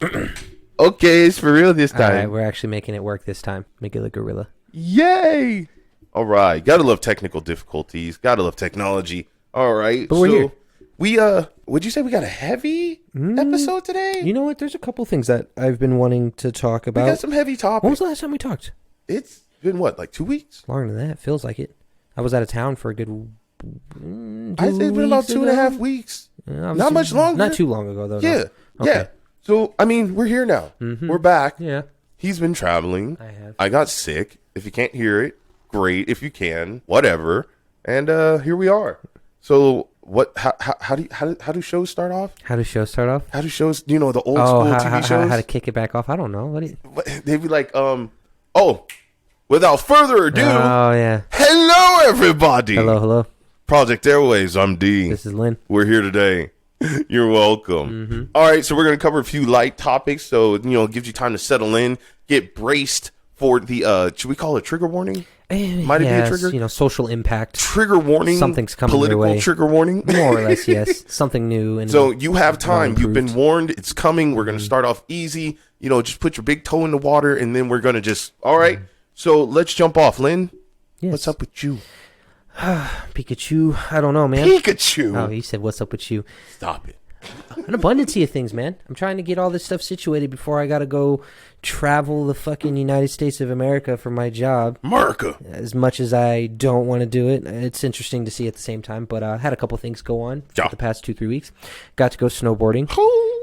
Okay, it's for real this time. All right, we're actually making it work this time. Make it look gorilla. Yay! All right, gotta love technical difficulties. Gotta love technology. All right, but we're here. We would you say we got a heavy episode today? You know what? There's a couple things that I've been wanting to talk about. We got some heavy topics. When was the last time we talked? It's been what, like 2 weeks? Longer than that. It feels like it. I was out of town for a good. I'd say it's been about 2.5 weeks. Not much longer. Not too long ago though. Yeah, no. Okay. yeah. So I mean, we're here now. Mm-hmm. We're back. Yeah. He's been traveling. I have. I got sick. If you can't hear it, great. If you can, whatever. And here we are. So what? How do shows start off? How do shows start off? How do shows? You know, the old school TV shows. How to kick it back off? I don't know. They'd be like, without further ado. Oh yeah. Hello, everybody. Hello. Project Airwaves. I'm D. This is Lynn. We're here today. You're welcome. Mm-hmm. All right, so we're going to cover a few light topics, so it gives you time to settle in, get braced for the should we call it trigger warning? Might it be a trigger? Social impact. Trigger warning. Something's coming political your way. Trigger warning. More or less, yes. Something new. And so you have time. You've been warned. It's coming. We're going to start off easy. Just put your big toe in the water, and then we're going to just. All right. So let's jump off, Lynn. Yes. What's up with you? Pikachu. I don't know, man. Pikachu. Oh, he said, "What's up with you?" Stop it. An abundance of things, man. I'm trying to get all this stuff situated before I gotta go travel the fucking United States of America for my job. America. As much as I don't want to do it, it's interesting to see at the same time. But I had a couple things go on for the past 2-3 weeks. Got to go snowboarding.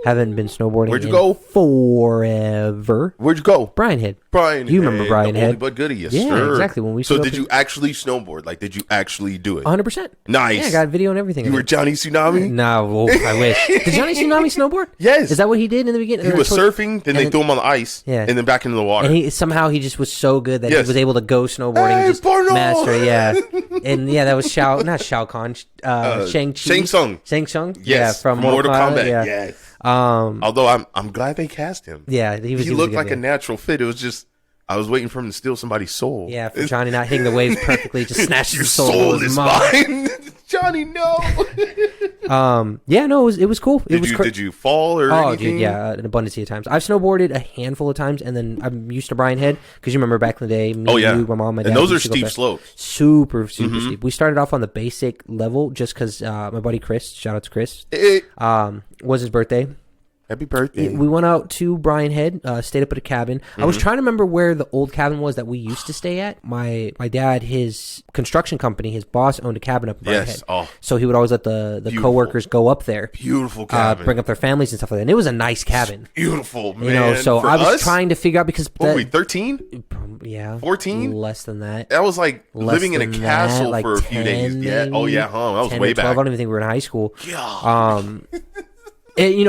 Haven't been snowboarding. Where'd you go? Forever. Where'd you go? Brian Head. You remember Brian Head? Only but goodie, yes, yeah, sir. Exactly. When we so did you actually snowboard? Like, did you actually do it? 100%. Nice. Yeah, I got video and everything. You were Johnny Tsunami? No, I wish. Did Johnny Tsunami snowboard? Yes. Is that what he did in the beginning? He was surfing, then they threw him on the ice, and then back into the water. And he just was so good that he was able to go snowboarding and just master. Yeah, and yeah, that was not Shao Kahn, Shang Tsung. Yes, yeah, from Mortal Kombat. Yeah. Yes. Although I'm glad they cast him. Yeah, he looked like a natural fit. It was just I was waiting for him to steal somebody's soul. Yeah, for Johnny not hitting the waves perfectly, just snatched your the soul is mine. Johnny, no. Yeah, no, it was cool. Did you fall or anything? Dude, yeah, an abundance of times. I've snowboarded a handful of times, and then I'm used to Brian Head because you remember back in the day, you, my mom, my dad. And those are steep slopes. Super steep. We started off on the basic level just because my buddy Chris, shout out to Chris, was his birthday. Happy birthday. We went out to Brian Head, stayed up at a cabin. I was trying to remember where the old cabin was that we used to stay at. My dad, his construction company, his boss owned a cabin up in Brian Head. Oh. So he would always let the coworkers go up there. Beautiful cabin. Bring up their families and stuff like that. And it was a nice cabin. Beautiful, man. So I was trying to figure out because... What were we, 13? Yeah. 14? Less than that. That was like living in a castle for a few days. Yeah. Oh, yeah. That was way back. 12. I don't even think we were in high school. Yeah.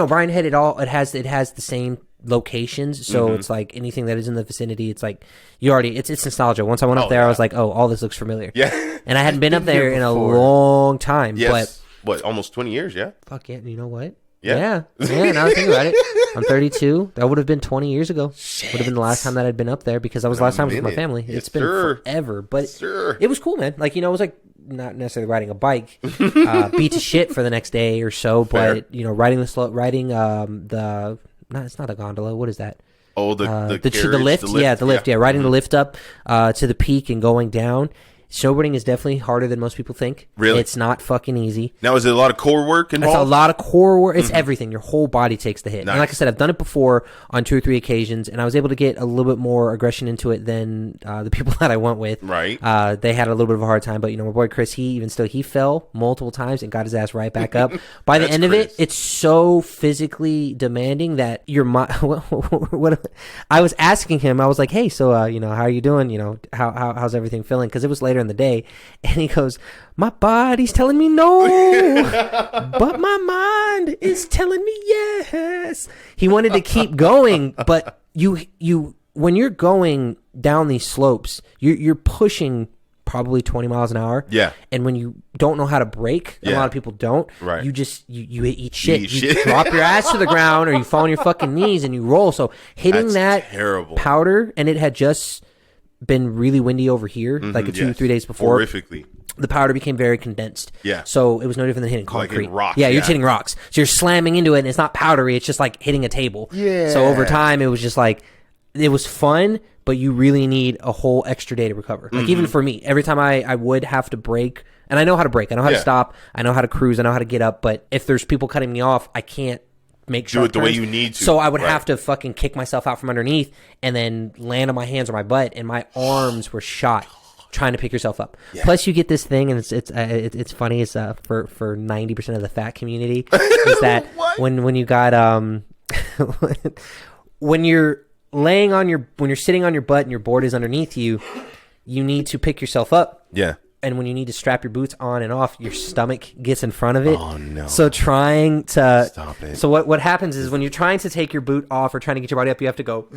Brian Head, it has the same locations, so it's like anything that is in the vicinity, it's like it's nostalgia. Once I went up there, I was like, oh, all this looks familiar. Yeah. And I hadn't been up there in a long time. Yes. But almost 20 years, yeah? Fuck yeah, you know what? Yeah. Now I think about it. I'm 32. That would have been 20 years ago. Would have been the last time that I'd been up there because that was the last time with my family. Yes, it's been forever. But it was cool, man. Like, it was like not necessarily riding a bike, beat to shit for the next day or so, but riding it's not a gondola. What is that? Oh, the lift. Yeah, the lift. Yeah, riding the lift up to the peak and going down. Snowboarding is definitely harder than most people think. Really? It's not fucking easy. Now, is it a lot of core work involved? It's a lot of core work. It's everything. Your whole body takes the hit. Nice. And like I said, I've done it before on 2 or 3 occasions, and I was able to get a little bit more aggression into it than the people that I went with. Right. They had a little bit of a hard time, but my boy Chris, he fell multiple times and got his ass right back up. By the end of it, it's so physically demanding that your mind. What I was asking him, I was like, "Hey, so how are you doing? How's everything feeling?" Because it was later in the day, and he goes, "My body's telling me no, but my mind is telling me yes." He wanted to keep going, but you when you're going down these slopes, you're pushing probably 20 miles an hour. Yeah. And when you don't know how to brake, a lot of people don't. Right. You just you eat shit. You drop your ass to the ground, or you fall on your fucking knees and you roll. So hitting that terrible powder, and it had just been really windy over here, like 2-3 days before. Horrifically. The powder became very condensed. Yeah. So it was no different than hitting concrete. Like rocks. Yeah, you're hitting rocks. So you're slamming into it, and it's not powdery. It's just like hitting a table. Yeah. So over time, it was just like, it was fun, but you really need a whole extra day to recover. Like even for me, every time I would have to brake, and I know how to brake. I know how to stop. I know how to cruise. I know how to get up. But if there's people cutting me off, I can't make sure do it the way you need to. So I would have to fucking kick myself out from underneath and then land on my hands or my butt, and my arms were shot trying to pick yourself up. Yeah. Plus, you get this thing, and it's funny. It's for 90% of the fat community is that when you got when you're laying on when you're sitting on your butt and your board is underneath you, you need to pick yourself up. Yeah. And when you need to strap your boots on and off, your stomach gets in front of it. Oh, no. So trying to... Stop it. So what happens is when you're trying to take your boot off or trying to get your body up, you have to go...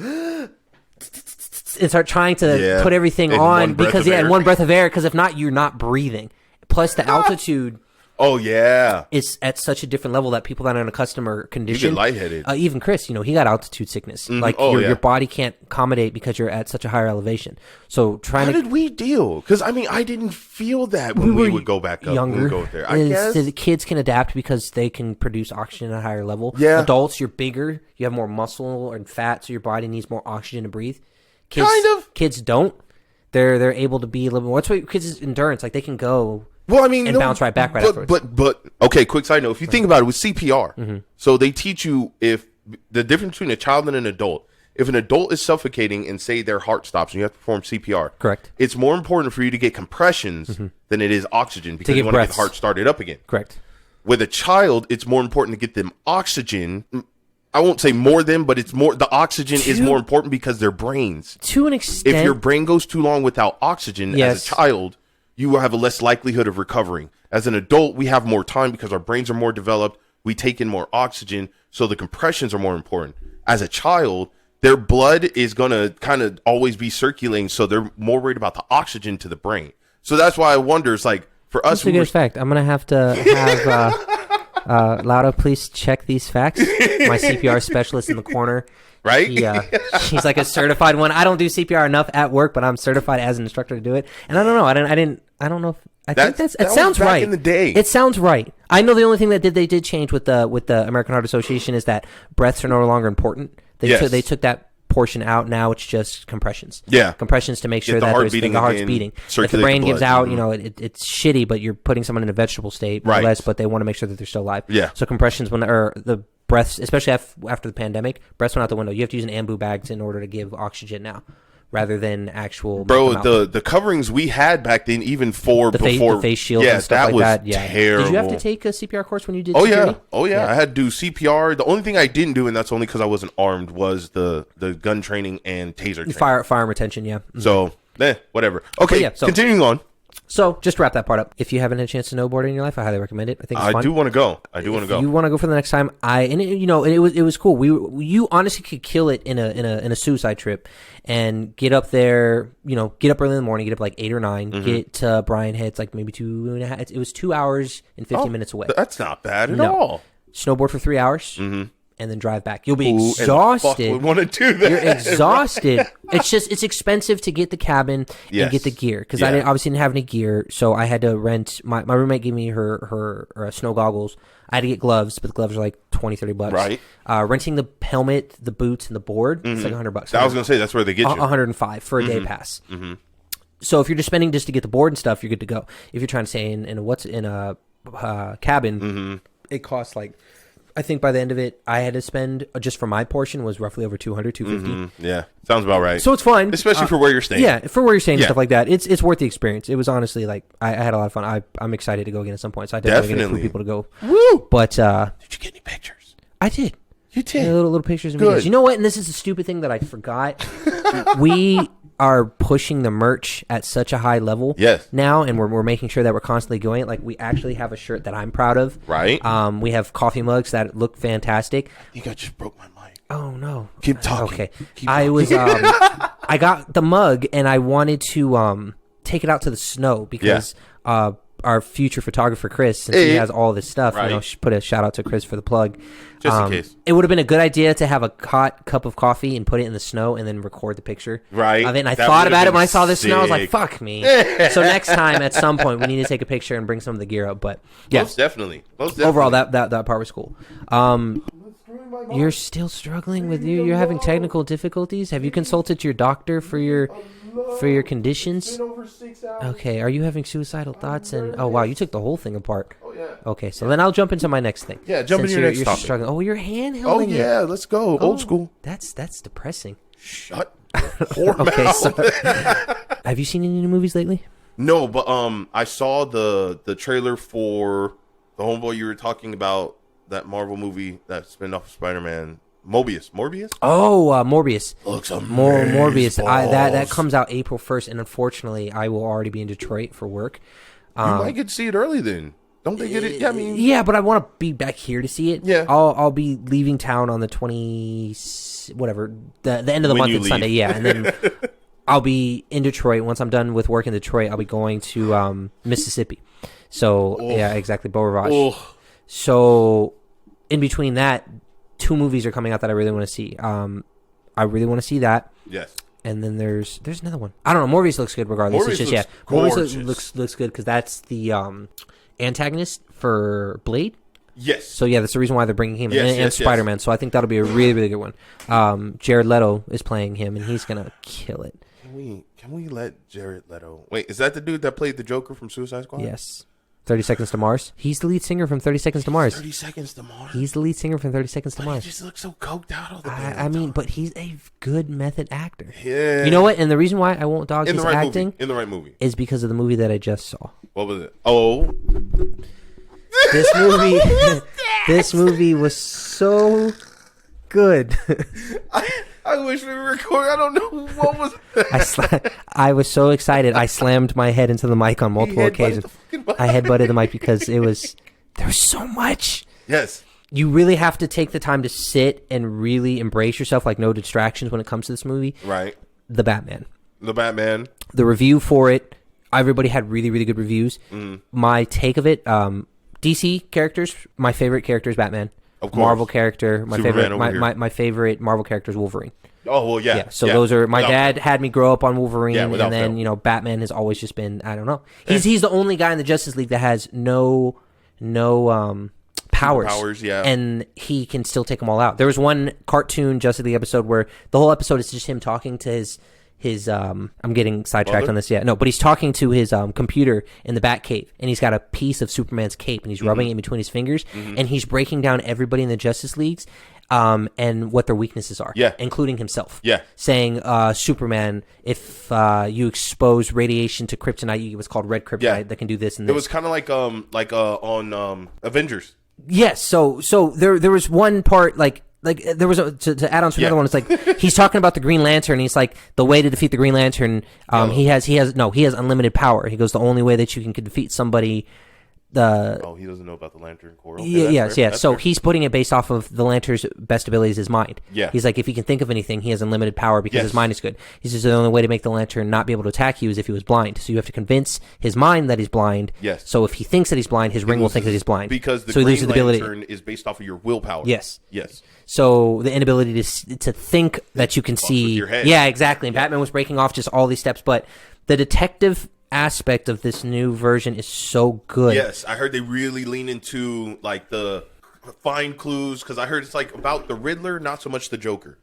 and start trying to put everything on because, in one breath of air, because if not, you're not breathing. Plus, the altitude... Oh, yeah. It's at such a different level that people that are in a customer condition... You get lightheaded. Even Chris, he got altitude sickness. Like, your body can't accommodate because you're at such a higher elevation. So trying How did we deal? Because, I mean, I didn't feel that when we would go back up. Younger. We would go there. I guess. The kids can adapt because they can produce oxygen at a higher level. Yeah. Adults, you're bigger. You have more muscle and fat, so your body needs more oxygen to breathe. Kids, kind of. Kids don't. They're able to be a little more... What's what kids' endurance? Like, they can go... Well, I mean, and bounce right back afterwards. But okay, quick side note. If you think about it with CPR, so they teach you if the difference between a child and an adult. If an adult is suffocating and say their heart stops and you have to perform CPR, correct. It's more important for you to get compressions than it is oxygen because you want to get the heart started up again. Correct. With a child, it's more important to get them oxygen. I won't say more than, but it's more. The oxygen is more important because their brains. To an extent, if your brain goes too long without oxygen as a child, you will have a less likelihood of recovering. As an adult, we have more time because our brains are more developed. We take in more oxygen, so the compressions are more important. As a child, their blood is going to kind of always be circulating, so they're more worried about the oxygen to the brain. So that's why I wonder, it's like, for us... That's a good fact. I'm going to have Lauda, please check these facts. My CPR specialist in the corner. Right? He's like a certified one. I don't do CPR enough at work, but I'm certified as an instructor to do it. And I don't know. I don't know if I think it sounds back right. In the day. It sounds right. I know the only thing that they did change with the American Heart Association is that breaths are no longer important. They took that portion out. Now it's just compressions. Yeah. Compressions to make sure that the heart's beating. If the brain gives out, it's shitty, but you're putting someone in a vegetable state, more or less, but they want to make sure that they're still alive. Yeah. So compressions the breaths, especially after the pandemic, breaths went out the window. You have to use an ambu bags in order to give oxygen now, rather than actual. Bro, the coverings we had back then, even before face shields and stuff like that. Yeah, terrible. Did you have to take a CPR course when you did? Oh security? yeah. I had to do CPR. The only thing I didn't do, and that's only because I wasn't armed, was the gun training and taser training. Firearm retention. Yeah. Mm-hmm. So whatever. Okay, continuing on. So, just to wrap that part up, if you haven't had a chance to snowboard in your life, I highly recommend it. I think it's fun. I do want to go. If you want to go for the next time, it was cool. You honestly could kill it in a suicide trip and get up there. Get up early in the morning, get up like 8 or 9, get to Bryan Head. It's like maybe 2.5. It was 2 hours and 15 minutes away. That's not bad at all. Snowboard for 3 hours. And then drive back. You'll be exhausted. Would want to do that. You're exhausted. It's expensive to get the cabin and get the gear because I obviously didn't have any gear, so I had to rent. My roommate gave me her snow goggles. I had to get gloves, but the gloves are like $20-$30. Right. Renting the helmet, the boots, and the board, it's like $100. I was gonna say that's where they get you. $105 for a day pass. So if you're just spending just to get the board and stuff, you're good to go. If you're trying to stay in a cabin, it costs like. I think by the end of it, I had to spend, just for my portion, was roughly over $200-$250. Yeah, sounds about right. So it's fine. Especially for where you're staying. Yeah, for where you're staying and stuff like that. It's worth the experience. It was honestly, like, I had a lot of fun. I'm excited to go again at some point, so I definitely get a few people to go. Woo! But, did you get any pictures? I did. You did? Little pictures and videos. You know what? And this is a stupid thing that I forgot. We are pushing the merch at such a high level now, and we're making sure that we're constantly going. Like, we actually have a shirt that I'm proud of. Right. We have coffee mugs that look fantastic. I think I just broke my mic. Oh no. Keep talking. Okay. I got the mug and I wanted to take it out to the snow because our future photographer Chris, since he has all this stuff, right. Put a shout out to Chris for the plug. Just in case. It would have been a good idea to have a hot cup of coffee and put it in the snow and then record the picture. Right. I mean, I thought about it when I saw this snow. I was like, fuck me. So next time, at some point, we need to take a picture and bring some of the gear up. But yeah, most definitely. Overall, that part was cool. You're still struggling with you're having technical difficulties. Have you consulted your doctor for your conditions? Over 6 hours. Okay, are you having suicidal thoughts? And oh wow, you took the whole thing apart. Oh yeah. Okay, so then I'll jump into my next thing. Yeah, jump into your next topic. Struggling. Oh, you're handholding Oh yeah, let's go. Old school. That's depressing. Shut. Okay. So, have you seen any new movies lately? No, but I saw the trailer for the homeboy you were talking about, that Marvel movie that spin off of Spider-Man. Morbius. Oh, Morbius. Looks amazing. Morbius. That comes out April 1st, and unfortunately, I will already be in Detroit for work. You might get to see it early then. Don't they get it? Yeah, I mean, yeah, but I want to be back here to see it. Yeah, I'll be leaving town on the 20 whatever the end of the month on Sunday. Yeah, and then I'll be in Detroit once I'm done with work in Detroit. I'll be going to Mississippi. So yeah, exactly, Beau Rivage. So in between that, 2 movies are coming out that I really want to see. I really want to see that. Yes. And then there's another one. I don't know. Morbius looks good regardless. Morbius looks good because that's the antagonist for Blade. Yes. So yeah, that's the reason why they're bringing him and Spider-Man. So I think that'll be a really, really good one. Jared Leto is playing him, and he's gonna kill it. Can we let Jared Leto? Wait, is that the dude that played the Joker from Suicide Squad? Yes. 30 Seconds to Mars. He's the lead singer from 30 Seconds to Mars. 30 Seconds to Mars. He's the lead singer from 30 Seconds to Mars. He just looks so coked out all the time. I mean, but he's a good method actor. Yeah. You know what? And the reason why I won't dog his acting in the right movie is because of the movie that I just saw. What was it? Oh. This movie was so good. I wish we were recording. I don't know what was. I was so excited. I slammed my head into the mic on multiple occasions. I headbutted the mic because there was so much. Yes. You really have to take the time to sit and really embrace yourself, like no distractions when it comes to this movie. Right. The Batman. The review for it, everybody had really, really good reviews. My take of it, DC characters, my favorite character is Batman. Of course. Marvel character, my favorite Marvel character is Wolverine. Oh well, yeah. So those are my dad had me grow up on Wolverine, and then fail. Batman has always just been, I don't know. He's the only guy in the Justice League that has no powers, and he can still take them all out. There was one cartoon Justice League episode where the whole episode is just him talking to his I'm getting sidetracked on this. Yeah, no, but he's talking to his computer in the Batcave, and he's got a piece of Superman's cape, and he's rubbing it in between his fingers, and he's breaking down everybody in the Justice Leagues, and what their weaknesses are, including himself. Yeah, saying Superman, if you expose radiation to kryptonite, it was called red kryptonite that can do this and this. It was kind of like on Avengers. Yes, so there was one part like there was to add on to another one. It's like he's talking about the Green Lantern. He's like, the way to defeat the Green Lantern. He has unlimited power. He goes, the only way that you can defeat somebody. He doesn't know about the Lantern Corps. Okay, so he's putting it based off of the Lantern's best ability is his mind. Yeah, he's like, if he can think of anything, he has unlimited power because his mind is good. He says the only way to make the Lantern not be able to attack you is if he was blind. So you have to convince his mind that he's blind. Yes. So if he thinks that he's blind, his ring will think that he's blind because the Green Lantern is based off of your willpower. Yes. So the inability to think that you can see. Your head. Yeah, exactly. And Batman was breaking off just all these steps, but the detective aspect of this new version is so good. Yes, I heard they really lean into like the fine clues because I heard it's like about the Riddler, not so much the Joker.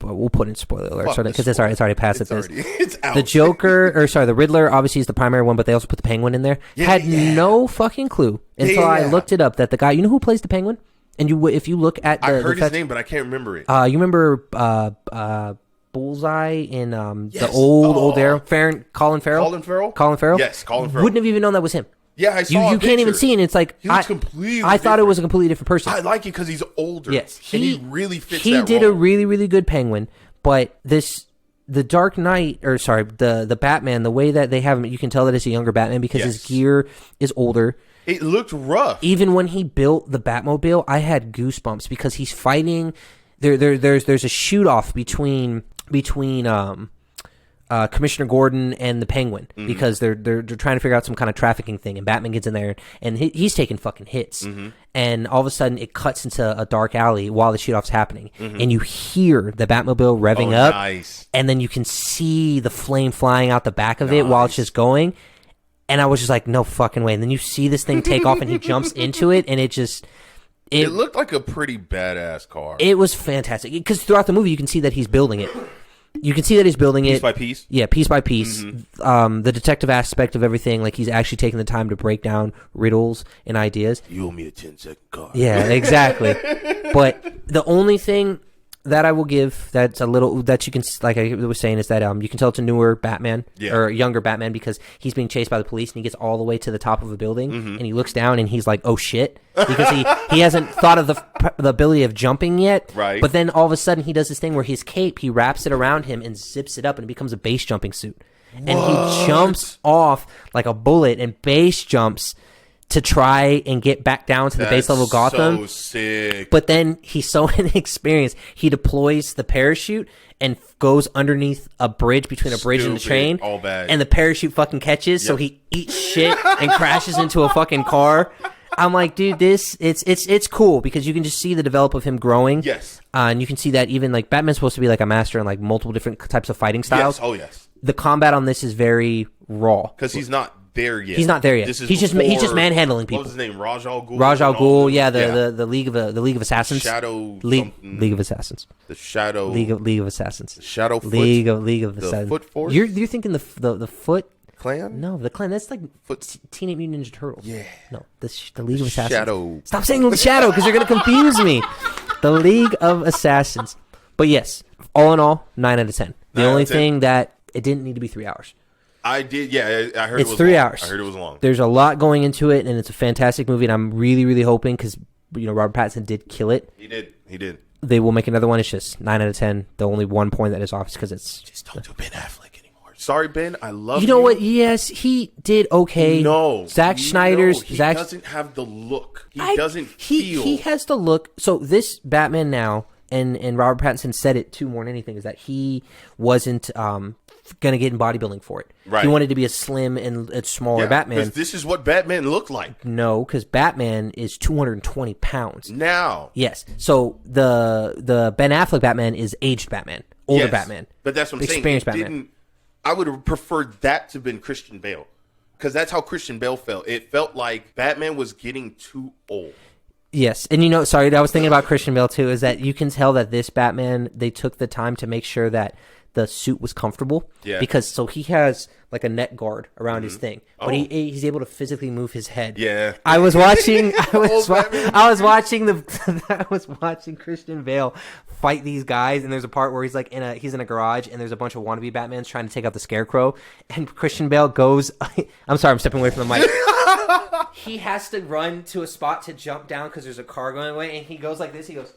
But we'll put in spoiler alert because it's already past it. It's out. The Joker, the Riddler, obviously is the primary one, but they also put the Penguin in there. No fucking clue until I looked it up that the guy, you know who plays the Penguin? And if you look at I heard his name, but I can't remember it. You remember Bullseye in the old era? Colin Farrell? Yes, Colin Farrell. Wouldn't have even known that was him. Yeah, I saw you can't even see it. And it's like, I thought it was a completely different person. I like it because he's older. Yes. He really fits He did a really, really good Penguin, but the Dark Knight, the Batman, the way that they have him, you can tell that it's a younger Batman because his gear is older. It looked rough. Even when he built the Batmobile, I had goosebumps because he's fighting. There's a shoot off between Commissioner Gordon and the Penguin because they're trying to figure out some kind of trafficking thing, and Batman gets in there and he's taking fucking hits, and all of a sudden it cuts into a dark alley while the shoot off's happening, and you hear the Batmobile revving up, and then you can see the flame flying out the back of it while it's just going, and I was just like, no fucking way, and then you see this thing take off and he jumps into it, and it looked like a pretty badass car. It was fantastic because throughout the movie you can see that he's building it. You can see that he's building it piece by piece. Yeah, piece by piece. The detective aspect of everything, like he's actually taking the time to break down riddles and ideas. You owe me a 10-second car. Yeah, exactly. But the only thing that I will give that's a little that you can, like I was saying, is that you can tell it's a newer Batman or a younger Batman because he's being chased by the police and he gets all the way to the top of a building and he looks down and he's like, oh shit, because he hasn't thought of the ability of jumping yet. Right. But then all of a sudden he does this thing where his cape, he wraps it around him and zips it up and it becomes a base jumping suit. And he jumps off like a bullet and base jumps to try and get back down to the base level Gotham. So sick. But then he's so inexperienced, he deploys the parachute and goes underneath a bridge between a bridge and the train. All bad. And the parachute fucking catches, so he eats shit and crashes into a fucking car. I'm like, dude, it's cool because you can just see the develop of him growing. Yes. And you can see that even like Batman's supposed to be like a master in like multiple different types of fighting styles. Yes. Oh yes. The combat on this is very raw because he's not there yet. He's not there yet. He's just manhandling people. What was his name? Raj Al Ghul. Raj Al Ghul, yeah, the League of Assassins. League of Assassins. The Shadow League of Assassins. The Shadow Foot. League of Assassins. Foot Force. You're thinking the Foot Clan? No, the Clan. That's like Teenage Mutant Ninja Turtles. Yeah. No, the League of Assassins. Shadow. Stop saying the Shadow because you're gonna confuse me. The League of Assassins. But yes, all in all, 9 out of 10. The only thing that it didn't need to be 3 hours. I did, yeah. I heard it's it was 3 long. hours. I heard it was long. There's a lot going into it, and it's a fantastic movie. And I'm really, really hoping because Robert Pattinson did kill it. He did. They will make another one. It's just 9 out of 10. The only one point that is off is because it's just don't do Ben Affleck anymore. Sorry, Ben. I love you. You know what? Yes, he did okay. No, Zack doesn't have the look. He doesn't feel. He has the look. So this Batman now, and Robert Pattinson said it too more than anything, is that he wasn't going to get in bodybuilding for it. Right. He wanted to be a slim and a smaller Batman. This is what Batman looked like. No, because Batman is 220 pounds. Now. Yes. So the Ben Affleck Batman is aged Batman. Older Batman. But that's what I'm experienced saying. Batman. I would have preferred that to have been Christian Bale. Because that's how Christian Bale felt. It felt like Batman was getting too old. Yes, and sorry, I was thinking about Christian Bale too, is that you can tell that this Batman, they took the time to make sure that the suit was comfortable. Yeah. Because so he has like a neck guard around his thing, but he's able to physically move his head. Yeah. I was watching Christian Bale fight these guys, and there's a part where he's in a garage, and there's a bunch of wannabe Batmans trying to take out the Scarecrow, and Christian Bale goes. I'm sorry, I'm stepping away from the mic. He has to run to a spot to jump down because there's a car going away, and he goes like this. He goes.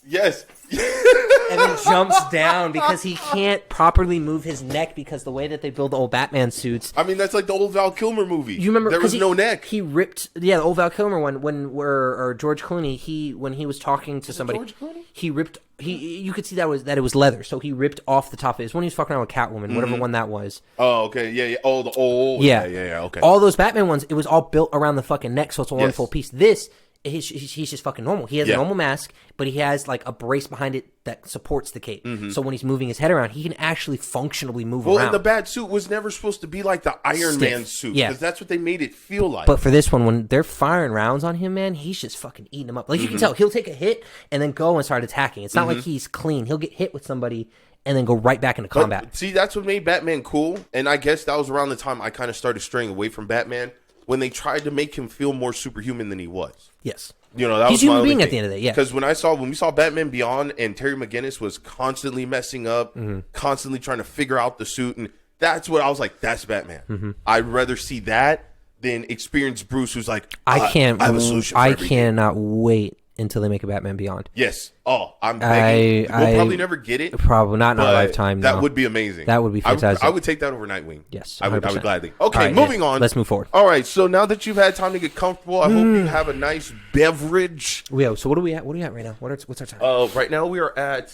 Yes. And then jumps down because he can't properly move his neck because the way that they build the old Batman suits. I mean, that's like the old Val Kilmer movie. You remember there was no neck. He ripped, the old Val Kilmer one or George Clooney. When he was talking to somebody, George Clooney? He ripped. You could see that it was leather, so he ripped off the top of it. It was when he was fucking around with Catwoman, whatever one that was. Oh, okay, yeah. Oh, the old. Yeah, okay. All those Batman ones, it was all built around the fucking neck, so it's a one full piece. This. He's just fucking normal. He has a normal mask, but he has like a brace behind it that supports the cape. Mm-hmm. So when he's moving his head around, he can actually functionally move around. Well, the bat suit was never supposed to be like the Iron Man suit. Because that's what they made it feel like. But for this one, when they're firing rounds on him, man, he's just fucking eating them up. Like you can tell, he'll take a hit and then go and start attacking. It's not like he's clean. He'll get hit with somebody and then go right back into combat. But, see, that's what made Batman cool. And I guess that was around the time I kind of started straying away from Batman when they tried to make him feel more superhuman than he was. Yes. That he's was my human being thing. At the end of the day, yeah. Because when we saw Batman Beyond and Terry McGinnis was constantly messing up, constantly trying to figure out the suit, and that's what I was like, that's Batman. I'd rather see that than experience Bruce, who's like, I have a solution for everything. Cannot wait until they make a Batman Beyond. Yes. Oh, I'm begging. We'll probably never get it. Probably not in our lifetime. That would be amazing. That would be fantastic. I would take that over Nightwing. Yes, 100%. I would gladly. Okay, right, moving on. Let's move forward. All right, so now that you've had time to get comfortable, I hope you have a nice beverage. Yeah. So what are we at? What are we at right now? What's our time? Right now we are at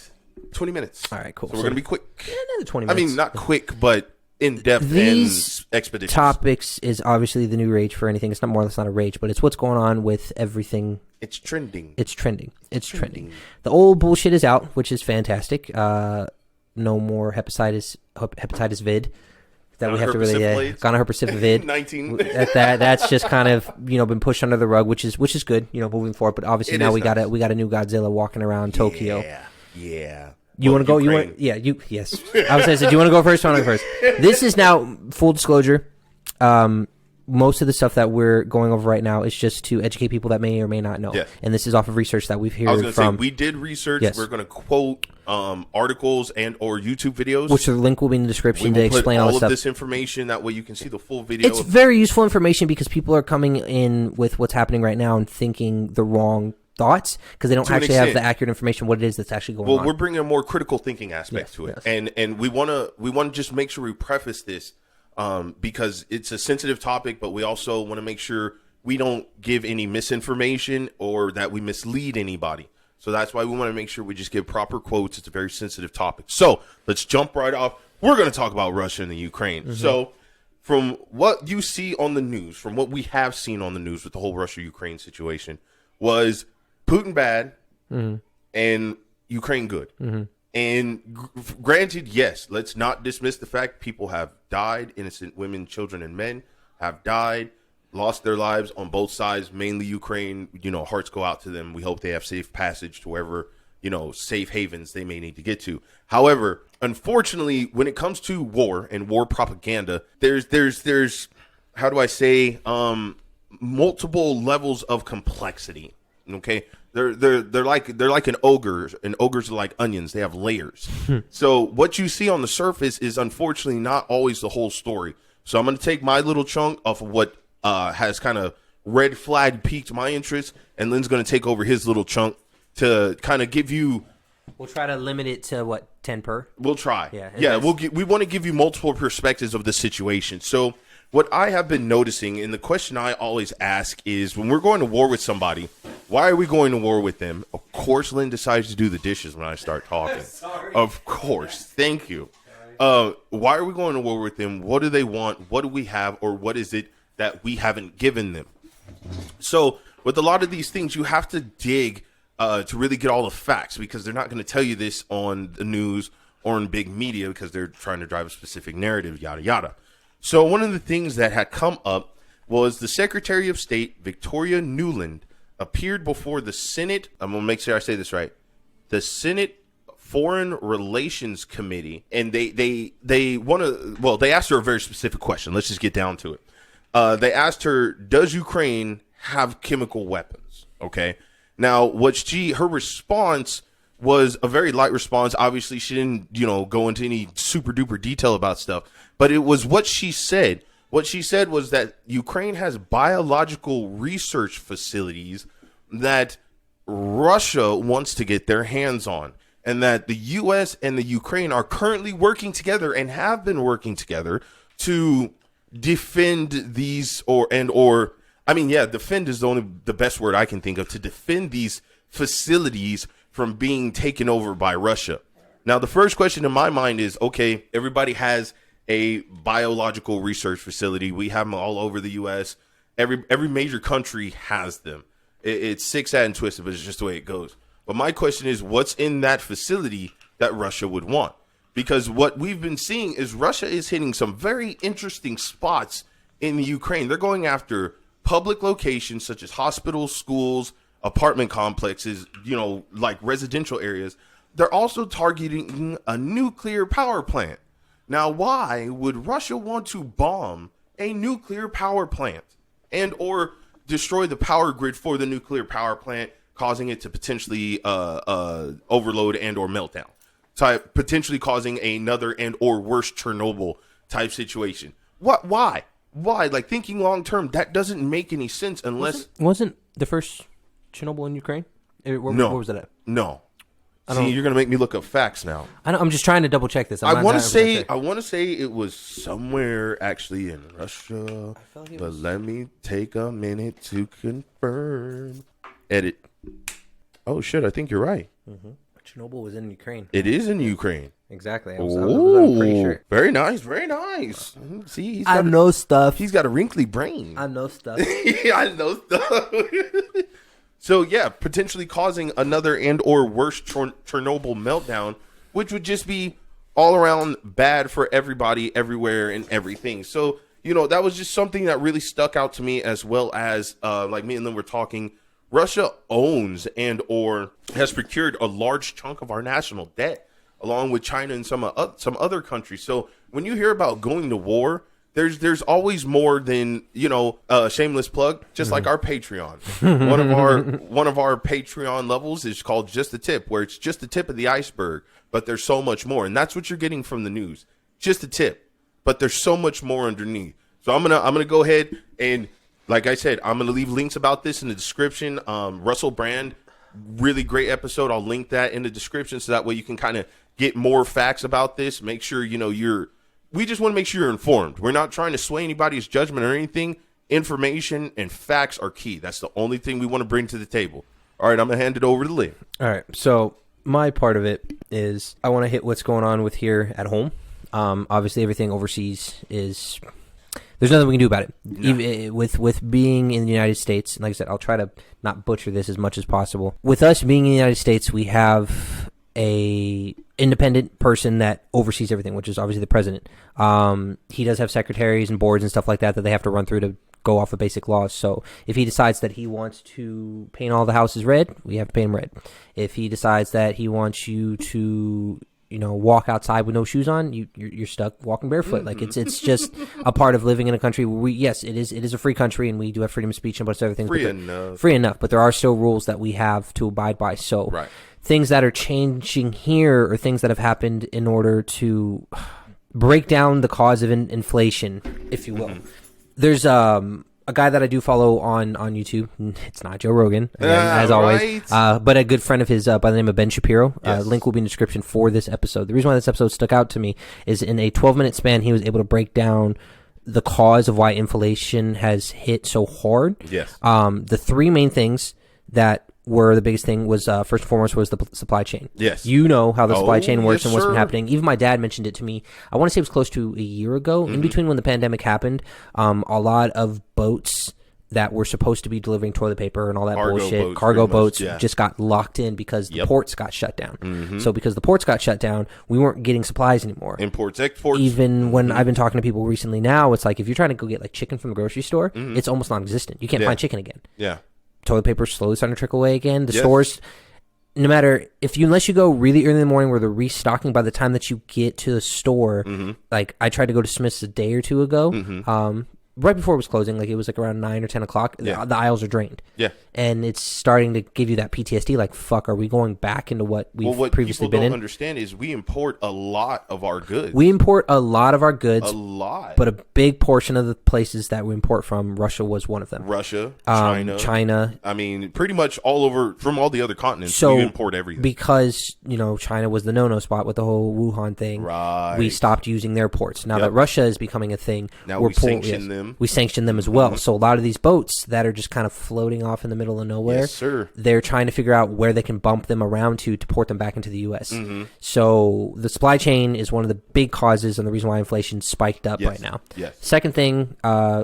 20 minutes. All right, cool. So we're going to be quick. Another 20 minutes. I mean, not quick, but in-depth These and expeditious. Topics is obviously the new rage for anything. It's not more or less not a rage, but it's what's going on with everything. It's trending. It's trending. The old bullshit is out, which is fantastic. No more hepatitis vid. That we have to really gonorrhea vid. 19. That's just kind of been pushed under the rug, which is good, moving forward. But obviously now we got a new Godzilla walking around Tokyo. Yeah. You want to go? Ukraine. Yes. I was going to say, do you want to go first? I want to go first. This is now full disclosure. Most of the stuff that we're going over right now is just to educate people that may or may not know. Yeah. And this is off of research that we've heard from. I was going to say, we did research. Yes. We're going to quote articles and or YouTube videos. Which the link will be in the description to explain all of this information. That way you can see the full video. It's very useful information because people are coming in with what's happening right now and thinking the wrong thoughts because they don't actually have the accurate information what it is that's actually going on. Well, we're bringing a more critical thinking aspect to it. Yes. And we want to just make sure we preface this because it's a sensitive topic, but we also want to make sure we don't give any misinformation or that we mislead anybody. So that's why we want to make sure we just give proper quotes. It's a very sensitive topic. So let's jump right off. We're going to talk about Russia and the Ukraine. Mm-hmm. So from what you see on the news, from what we have seen on the news with the whole Russia-Ukraine situation, was Putin bad and Ukraine good. Mm-hmm. And granted, yes, let's not dismiss the fact people have died. Innocent women, children, and men have died, lost their lives on both sides, mainly Ukraine. Hearts go out to them. We hope they have safe passage to wherever, safe havens they may need to get to. However, unfortunately, when it comes to war and war propaganda, there's how do I say, multiple levels of complexity. Okay, they're like an ogre, and ogres are like onions. They have layers. So what you see on the surface is unfortunately not always the whole story. So I'm going to take my little chunk off of what has kind of red flag piqued my interest, and Lynn's going to take over his little chunk to kind of give you. We'll try to limit it to what 10 per. We'll try. Yeah. We want to give you multiple perspectives of the situation. So what I have been noticing, and the question I always ask is, when we're going to war with somebody, why are we going to war with them? Of course, Lynn decides to do the dishes when I start talking. Sorry. Of course. Thank you. Why are we going to war with them? What do they want? What do we have? Or what is it that we haven't given them? So with a lot of these things, you have to dig to really get all the facts, because they're not going to tell you this on the news or in big media because they're trying to drive a specific narrative, yada, yada. So one of the things that had come up was the Secretary of State, Victoria Nuland, appeared before the Senate. I'm going to make sure I say this right. The Senate Foreign Relations Committee. And they asked her a very specific question. Let's just get down to it. They asked her, does Ukraine have chemical weapons? Okay. Now, her response was a very light response. Obviously, she didn't, go into any super duper detail about stuff, but it was what she said. What she said was that Ukraine has biological research facilities that Russia wants to get their hands on, and that the U.S. and the Ukraine are currently working together and have been working together to defend these defend is the best word I can think of, to defend these facilities from being taken over by Russia. Now, the first question in my mind is, okay, everybody has a biological research facility. We have them all over the U.S. Every major country has them. It's sick, sad, and twisted, but it's just the way it goes. But my question is, what's in that facility that Russia would want? Because what we've been seeing is Russia is hitting some very interesting spots in the Ukraine. They're going after public locations such as hospitals, schools, apartment complexes, like residential areas. They're also targeting a nuclear power plant. Now, why would Russia want to bomb a nuclear power plant and or destroy the power grid for the nuclear power plant, causing it to potentially overload and or meltdown, potentially causing another and or worse Chernobyl type situation? Why? Like, thinking long term, that doesn't make any sense unless wasn't the first Chernobyl in Ukraine? Where was that at? No. See, you're gonna make me look up facts now. I'm just trying to double check this. I want to say it was somewhere actually in Russia, but let me take a minute to confirm. Edit. Oh shit! I think you're right. Mm-hmm. Chernobyl was in Ukraine. It is in Ukraine. Exactly. I was pretty sure. Very nice. Very nice. See, I know stuff. He's got a wrinkly brain. I know stuff. Yeah, I know stuff. So, yeah, potentially causing another and or worse Chernobyl meltdown, which would just be all around bad for everybody, everywhere, and everything. So, that was just something that really stuck out to me, as well as, like me and them were talking, Russia owns and or has procured a large chunk of our national debt, along with China and some other countries. So when you hear about going to war, there's always more than, shameless plug, just like our Patreon. One of our Patreon levels is called Just the Tip, where it's just the tip of the iceberg, but there's so much more. And that's what you're getting from the news. Just the tip, but there's so much more underneath. So I'm gonna go ahead and, like I said, I'm gonna leave links about this in the description. Russell Brand, really great episode. I'll link that in the description so that way you can kind of get more facts about this. Make sure we just want to make sure you're informed. We're not trying to sway anybody's judgment or anything. Information and facts are key. That's the only thing we want to bring to the table. All right, I'm going to hand it over to Lynn. All right, so my part of it is I want to hit what's going on with here at home. Obviously, everything overseas is... There's nothing we can do about it. No. Even with being in the United States, and like I said, I'll try to not butcher this as much as possible. With us being in the United States, we have a independent person that oversees everything, which is obviously the president. He does have secretaries and boards and stuff like that they have to run through to go off of basic laws. So if he decides that he wants to paint all the houses red, we have to paint them red. If he decides that he wants you to walk outside with no shoes on, you're stuck walking barefoot. Like it's just a part of living in a country where it is a free country, and we do have freedom of speech and a bunch of other things. Free enough, but there are still rules that we have to abide by. So right. Things that are changing here are things that have happened in order to break down the cause of inflation, if you will. Mm-hmm. There's a guy that I do follow on YouTube. It's not Joe Rogan, as always, but a good friend of his by the name of Ben Shapiro. Yes. Link will be in the description for this episode. The reason why this episode stuck out to me is in a 12-minute span, he was able to break down the cause of why inflation has hit so hard. Yes. The three main things that were the biggest thing was, first and foremost, was the supply chain. Yes. You know how the supply chain works and what's been sir. happening. Even my dad mentioned it to me. I want to say it was close to a year ago. Mm-hmm. In between when the pandemic happened, a lot of boats that were supposed to be delivering toilet paper and all that cargo boats just got locked in because the ports got shut down. Mm-hmm. So because the ports got shut down, we weren't getting supplies anymore. Imports, exports. Even when I've been talking to people recently now, it's like if you're trying to go get like chicken from the grocery store, it's almost non-existent. You can't find chicken again. Yeah. Toilet paper slowly starting to trickle away again. The stores, no matter unless you go really early in the morning where they're restocking, by the time that you get to the store, like I tried to go to Smith's a day or two ago, right before it was closing, like it was like around 9 or 10 o'clock, the aisles are drained. Yeah. And it's starting to give you that PTSD, like, fuck, are we going back into what we've previously been in? What people don't understand is we import a lot of our goods. We import a lot of our goods. A lot. But a big portion of the places that we import from, Russia was one of them. Russia, China. I mean, pretty much all over, from all the other continents, we import everything. Because, China was the no-no spot with the whole Wuhan thing. Right. We stopped using their ports. Now that Russia is becoming a thing, now we sanction them. We sanction them as well. So a lot of these boats that are just kind of floating off in the middle of nowhere, they're trying to figure out where they can bump them around to port them back into the U.S. So the supply chain is one of the big causes and the reason why inflation spiked up right now. Yes. Second thing,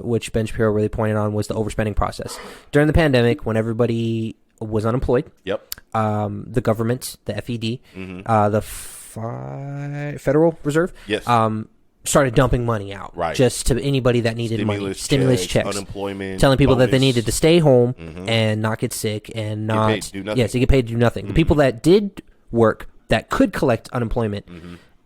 which Ben Shapiro really pointed on, was the overspending process. During the pandemic, when everybody was unemployed, the government, the FED, the Federal Reserve, started dumping money out just to anybody that needed stimulus checks, unemployment, telling people that they needed to stay home and not get sick and not get paid to do nothing. The people that did work that could collect unemployment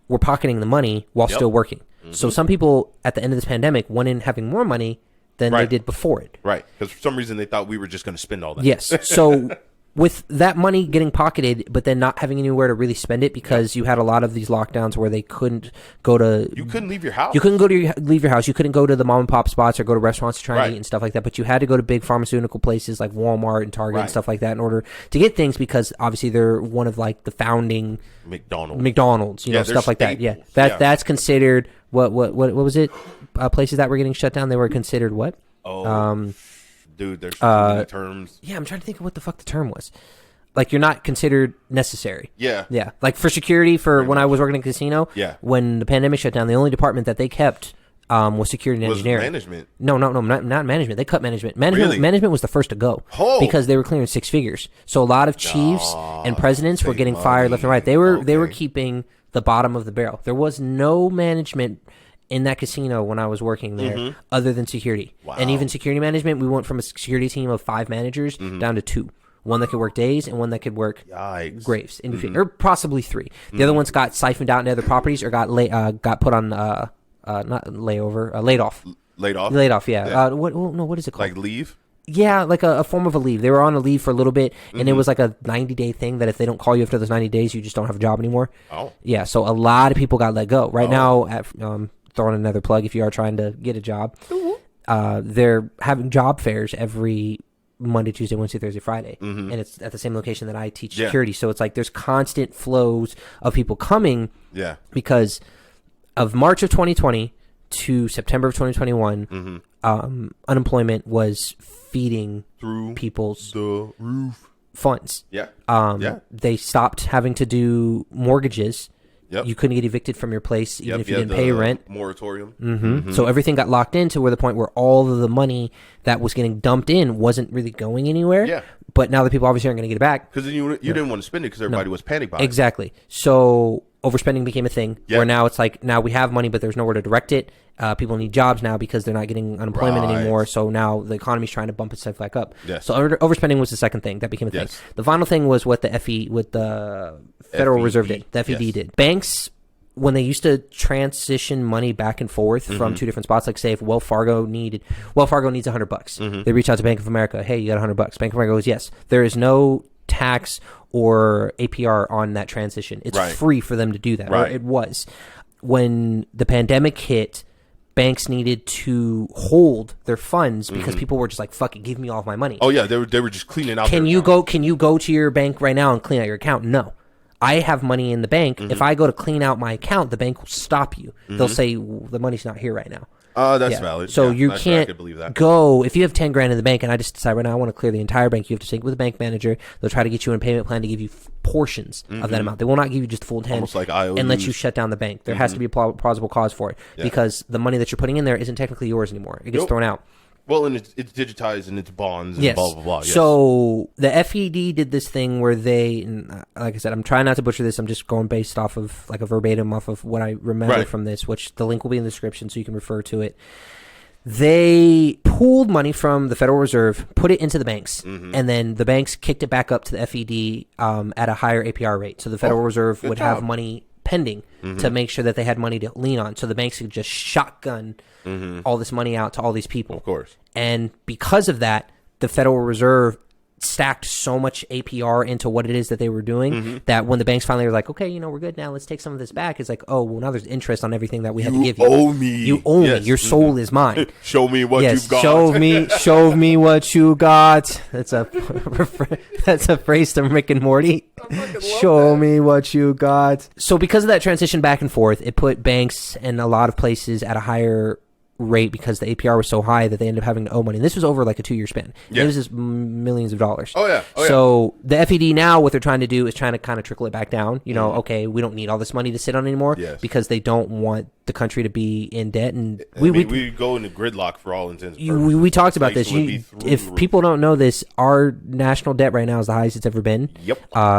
were pocketing the money while still working. So some people at the end of this pandemic went in having more money than they did before it. Right, because for some reason they thought we were just going to spend all that. Yes, so with that money getting pocketed, but then not having anywhere to really spend it because you had a lot of these lockdowns where they couldn't go to... You couldn't leave your house. You couldn't leave your house. You couldn't go to the mom and pop spots or go to restaurants to try and eat and stuff like that. But you had to go to big pharmaceutical places like Walmart and Target and stuff like that in order to get things because obviously they're one of like the founding... McDonald's, stuff like that. Yeah, that's considered... What was it? Places that were getting shut down, they were considered what? Dude, there's so many terms. Yeah, I'm trying to think of what the fuck the term was. like you're not considered necessary. Yeah. Yeah. Like for security, when I was working in a casino, when the pandemic shut down, the only department that they kept was security and engineering. Management? No, not management. They cut management. Really? Management was the first to go because they were clearing 6 figures. So a lot of chiefs and presidents were getting fired left and right. They were keeping the bottom of the barrel. There was no management in that casino when I was working there other than security. Wow. And even security management, we went from a security team of 5 managers down to 2. One that could work days and one that could work graves in between, or possibly 3. The other ones got siphoned out into other properties or got put on not layover, laid off. Laid off, yeah. What is it called? Like leave? Yeah, like a form of a leave. They were on a leave for a little bit, and it was like a 90-day thing that if they don't call you after those 90 days, you just don't have a job anymore. Oh. Yeah, so a lot of people got let go. Right now, throwing another plug, if you are trying to get a job, they're having job fairs every Monday, Tuesday, Wednesday, Thursday, Friday. And it's at the same location that I teach security. So it's like there's constant flows of people coming because of March of 2020 to September of 2021, unemployment was feeding through people's the roof funds. They stopped having to do mortgages. You couldn't get evicted from your place even if you didn't pay rent. Moratorium. So everything got locked in to where the point where all of the money that was getting dumped in wasn't really going anywhere. But now the people obviously aren't going to get it back. Because you didn't want to spend it because everybody was panic buying. Exactly. So overspending became a thing where now it's like, now we have money, but there's nowhere to direct it. People need jobs now because they're not getting unemployment anymore. So now the economy's trying to bump itself back up. So overspending was the second thing that became a thing. The final thing was what the Federal Reserve did. The FED did. Banks, when they used to transition money back and forth from 2 different spots, like say if Wells Fargo needs $100, they reach out to Bank of America. Hey, you got $100. Bank of America goes, yes. There is no tax or APR on that transition. It's free for them to do that. Or it was. When the pandemic hit, banks needed to hold their funds because people were just like, fuck it, give me all of my money. Oh yeah, they were just cleaning out. Can you go to your bank right now and clean out your account? No. I have money in the bank. If I go to clean out my account, the bank will stop you. They'll say the money's not here right now. That's valid. So you can't go if you have 10 grand in the bank and I just decide right now I want to clear the entire bank. You have to sync with the bank manager. They'll try to get you in a payment plan to give you portions of that amount. They will not give you just full 10 almost like IOUs. And let you shut down the bank. There has to be a plausible cause for it because the money that you're putting in there isn't technically yours anymore. It gets thrown out. Well, and it's digitized and it's bonds and blah, blah, blah. Yes. So the FED did this thing where they, and like I said, I'm trying not to butcher this. I'm just going based off of like a verbatim off of what I remember from this, which the link will be in the description so you can refer to it. They pooled money from the Federal Reserve, put it into the banks, and then the banks kicked it back up to the FED at a higher APR rate. So the Federal Reserve would have money pending to make sure that they had money to lean on. So the banks could just shotgun all this money out to all these people. Of course. And because of that, the Federal Reserve stacked so much APR into what it is that they were doing that when the banks finally were like, okay, we're good now, let's take some of this back. It's like, oh, well, now there's interest on everything that we have to give you. You owe me. Your soul is mine. Show me what you've got. Show me what you got. That's a phrase from Rick and Morty. Show me what you got. So because of that transition back and forth, it put banks and a lot of places at a higher rate because the APR was so high that they ended up having to owe money. And this was over like a 2-year span. It was just millions of dollars. So the FED now, what they're trying to do is trying to kind of trickle it back down. Okay, we don't need all this money to sit on anymore because they don't want the country to be in debt. And we go into gridlock for all intents and purposes. We talked about this. If people don't know this, our national debt right now is the highest it's ever been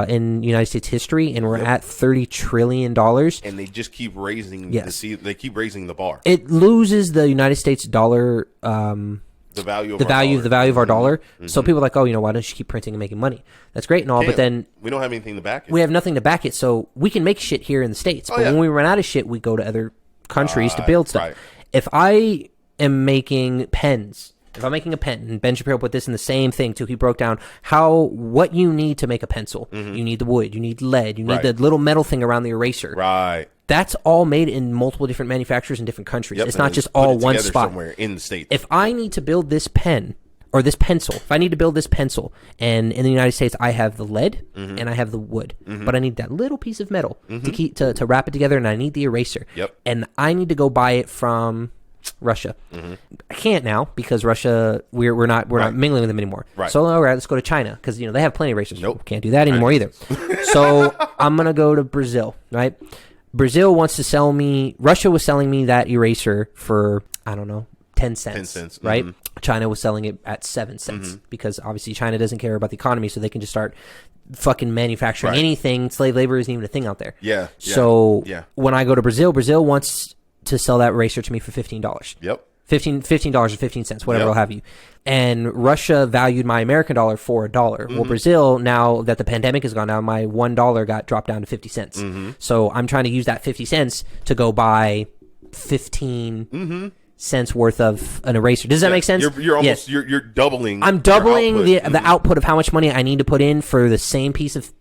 in United States history, and we're at $30 trillion. And they just keep raising they keep raising the bar. It loses the United States dollar, the value of our dollar. So people are like, oh, why don't you keep printing and making money? That's great and all, but then we don't have anything to back it. We have nothing to back it, so we can make shit here in the States. But when we run out of shit, we go to other countries to build stuff. If I am making pens, if I'm making a pen, and Ben Shapiro put this in the same thing too, he broke down what you need to make a pencil. You need the wood, you need lead, you need the little metal thing around the eraser. That's all made in multiple different manufacturers in different countries. It's not just all one spot. Somewhere in the States. If I need to build this pen or this pencil, and in the United States I have the lead and I have the wood, but I need that little piece of metal to wrap it together, and I need the eraser. And I need to go buy it from Russia. I can't now because Russia, we're not mingling with them anymore. So all right, let's go to China because they have plenty of racers. Nope, can't do that anymore either. So I'm gonna go to Brazil. Right, Brazil wants to sell me. Russia was selling me that eraser for I don't know 10 cents. 10 cents, right? China was selling it at 7 cents because obviously China doesn't care about the economy, so they can just start fucking manufacturing anything. Slave labor isn't even a thing out there. So when I go to Brazil wants to sell that racer to me for $15. Yep. $15 or 15 cents, whatever I'll have you. And Russia valued my American dollar for $1. Well, Brazil, now that the pandemic has gone down, my $1 got dropped down to 50 cents. So I'm trying to use that 50 cents to go buy 15 cents worth of an eraser. Does that make sense? You're almost you're doubling. I'm doubling the output of how much money I need to put in for the same piece of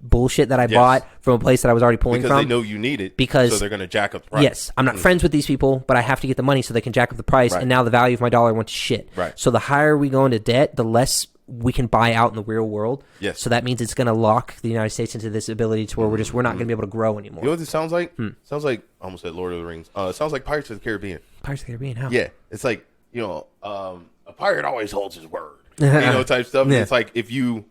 bullshit that I bought from a place that I was already pulling from. Because they know you need it. So they're going to jack up the price. Yes. I'm not friends with these people, but I have to get the money so they can jack up the price. And now the value of my dollar went to shit. So the higher we go into debt, the less we can buy out in the real world. So that means it's going to lock the United States into this ability to where we're not going to be able to grow anymore. You know what this sounds like? Sounds like, I almost said Lord of the Rings. It sounds like Pirates of the Caribbean. Pirates of the Caribbean, how? Yeah. It's like, a pirate always holds his word. Type stuff. It's like if you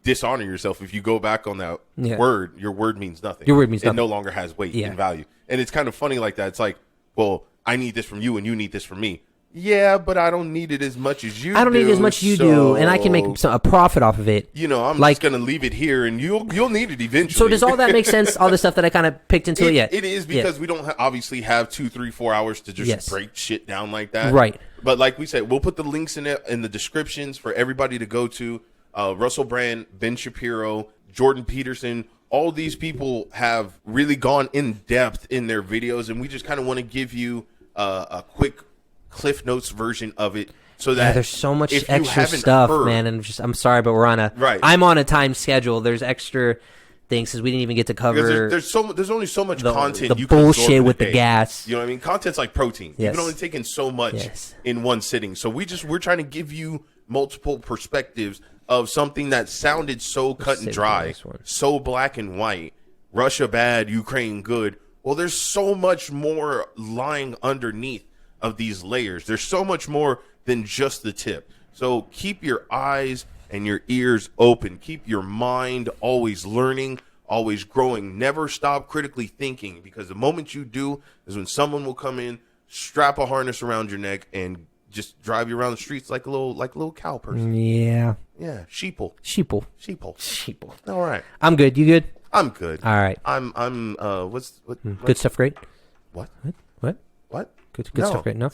dishonor yourself, if you go back on that word, your word means nothing. Your word means nothing. It no longer has weight and value. And it's kind of funny like that. It's like, well, I need this from you and you need this from me. Yeah, but I don't need it as much as you do. I don't need it as much as you do, and I can make a profit off of it. I'm just going to leave it here, and you'll need it eventually. So does all that make sense, all the stuff that I kind of picked into it yet? It is because we don't obviously have 2, 3, 4 hours to just break shit down like that. Right. But like we said, we'll put the links in the descriptions for everybody to go to. Russell Brand, Ben Shapiro, Jordan Peterson, all these people have really gone in depth in their videos, and we just kind of want to give you a quick Cliff Notes version of it, so that there's so much extra stuff, man. And I'm sorry, but I'm on a time schedule. There's extra things because we didn't even get to cover. There's only so much content. The bullshit with the gas. You know what I mean? Content's like protein. You can only take in so much in one sitting. So we're trying to give you multiple perspectives of something that sounded so cut and dry, so black and white. Russia bad, Ukraine good. Well, there's so much more lying underneath of these layers. There's so much more than just the tip. So keep your eyes and your ears open. Keep your mind always learning, always growing. Never stop critically thinking, because the moment you do is when someone will come in, strap a harness around your neck, and just drive you around the streets like a little cow person. Yeah. Yeah. Sheeple. All right. I'm good. You good? I'm good. All right. I'm what? Good stuff. Great. What? Good stuff. Great. No.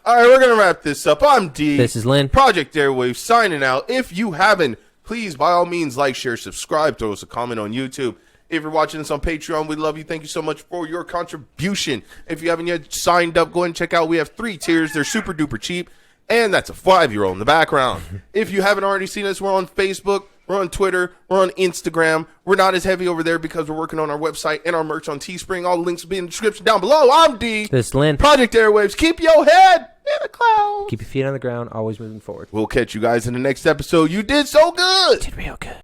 All right, we're going to wrap this up. I'm D. This is Lynn. Project Airwaves signing out. If you haven't, please, by all means, like, share, subscribe, throw us a comment on YouTube. If you're watching us on Patreon, we love you. Thank you so much for your contribution. If you haven't yet signed up, go ahead and check out. We have 3 tiers. They're super duper cheap. And that's a 5-year-old in the background. If you haven't already seen us, we're on Facebook. We're on Twitter. We're on Instagram. We're not as heavy over there because we're working on our website and our merch on Teespring. All the links will be in the description down below. I'm D. This is Lynn. Project Airwaves. Keep your head in the clouds. Keep your feet on the ground. Always moving forward. We'll catch you guys in the next episode. You did so good. Did real good.